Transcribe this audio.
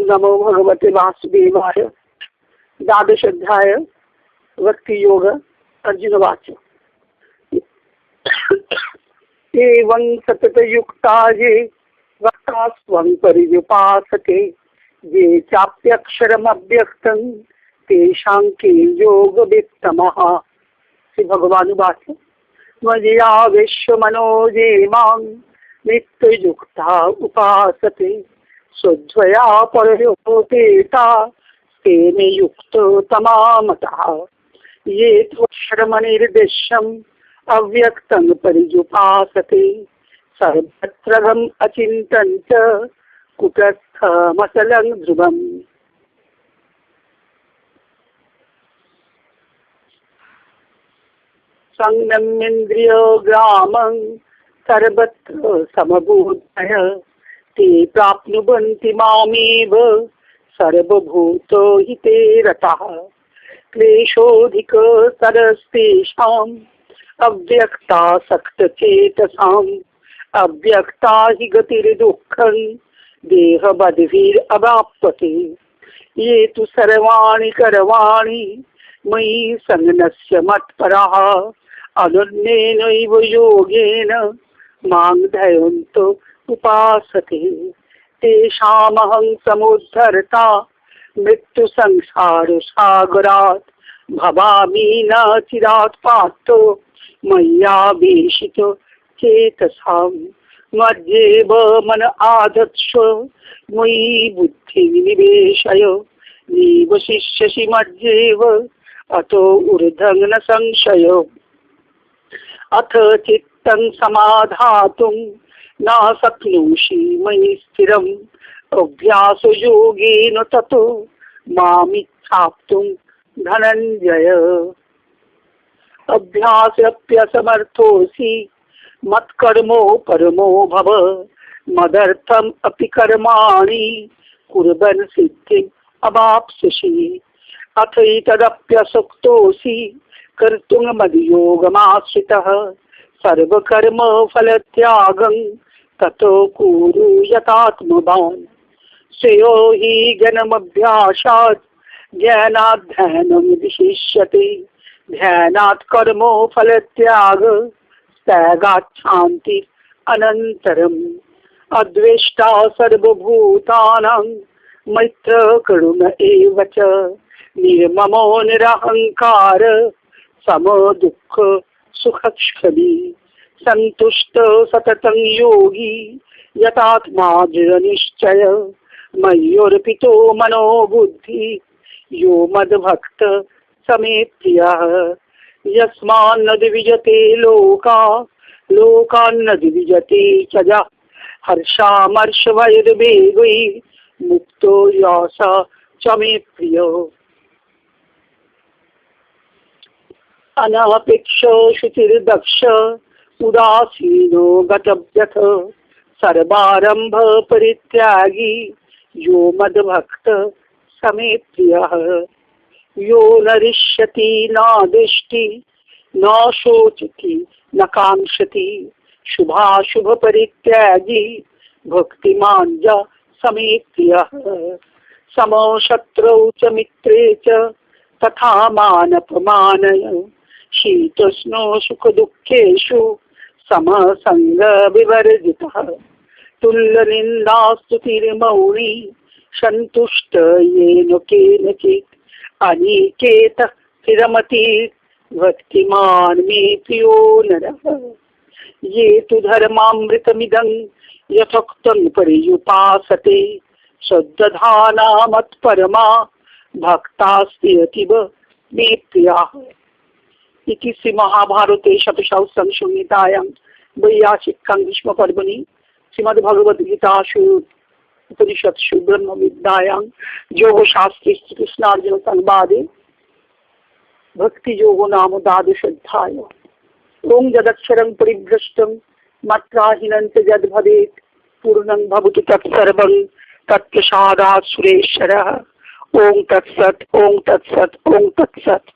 नमो भगवते वासुदेवाय। द्वादश अध्याय भक्ति योग। अर्जुन वाच एवं सतत युक्ता ये वक्ता स्वं पर्युपासते ये चाप्यक्षरमव्यक्तं तेषां के योग वित्तमः। श्री भगवान वाच मया विश्वमनो ये मां नित्ययुक्ता उपासते शुद्धया परयोपेता तेन युक्तो तमामतः। ये त्वक्षरमनिर्देश्यम् अव्यक्तं पर्युपासते सर्वत्रगम् अचिन्तं च कुटस्थमचलं ध्रुवम्। संयम्येन्द्रियग्रामं सर्वत्र समबुद्धय ते प्राप्नुवन्ति मामेव सर्वभूतो हिते रताः। क्लेशोऽधिकतरस्तेषाम् अव्यक्तासक्तचेतसाम् अव्यक्ता हि गतिर्दुःखं देहबद्भिरवाप्यते। ये तु सर्वाणि कर्माणि मयि सन्न्यस्य मत्पराः अनन्येनैव योगेन मां ध्यायन्तो उपासते तेषामहं समुद्धर्ता मृत्युसंसारसागरात् भवामि न चिरात् पार्थो मय्यावेशितो चेतसां। मद्येव मन आधत्स्व मयि बुद्धिं निवेशय निवशिष्यसि मद्येव अतो ऊर्ध्वं न संशयो। अथ चित्तं समाधातुं न शक्नोषि मयि स्थिरम् अभ्यासयोगेन ततो मामिच्छाप्तुं धनञ्जय। अभ्यासप्यसमर्थोऽसि मत्कर्मो परमो भव मदर्थम् अपि कर्माणि कुर्वन् सिद्धिम् अवाप्स्यसि। अथैतदप्यसक्तोऽसि कर्तुं मद्योगमाश्रितः सर्वकर्म फलत्यागं ततो कुरु यतात्मवान्। श्रेयो हि ज्ञानमभ्यासात् ज्ञानाध्यानं विशिष्यते ध्यानात् कर्मो फलत्याग त्यागात् शान्ति अनन्तरम्। अद्वेष्टा सर्वभूतानां मैत्र करुण एव च निर्ममो निरहंकार समो दुःख सुखक्षमी संतुष्ट सततं योगी यतात्मा दृढनिश्चय मय्योर्पितो मनो बुद्धि यो मद्भक्त समे प्रियः। यस्मान्न द्विजते लोका लोकान्न द्विजते च यः हर्षामर्षभैर्वेगै मुक्तो यास च मे प्रियो। अनपेक्षो शुचिर्दक्ष उदासीनो गतव्यथ सर्वारंभ परित्यागी यो मद्भक्त समे प्रियः। यो न रिष्यति न दृष्टि न शोचति न कांक्षति शुभाशुभ परित्यागी भक्तिमान् च समे प्रियः। समो शत्रौ च मित्रे च तथा मानपमानय शीतोष्णो सुख दुःखेषु समसंग विवर्जितः। तुल्यनिन्दास्तुतिर्मौनी सन्तुष्ट येन केनचित् अनिकेतः स्थिरमति भक्तिमान् मे प्रियो नरः। ये तु धर्मामृतमिदं यथोक्तं पर्युपासते श्रद्धाना मत्परमा भक्तास्ति अतीव मे प्रियाः। इति श्री महाभारते शतशः संहितायां वैयासिक्यां भीष्मपर्वणि श्रीमद्भगवद्गीतासु उपनिषत्सु ब्रह्मविद्यायां योगशास्त्रे श्रीकृष्णार्जुन संवादे भक्ति योगो नाम द्वादश अध्याय। ओम यदक्षरं परिभ्रष्टं मात्राहीनं च यद्भवेत् पूर्णं भवतु तत्सर्वं तत्प्रसादात् सुरेश्वरः। ओम तत्सत् ओम तत्सत् ओम तत्सत्।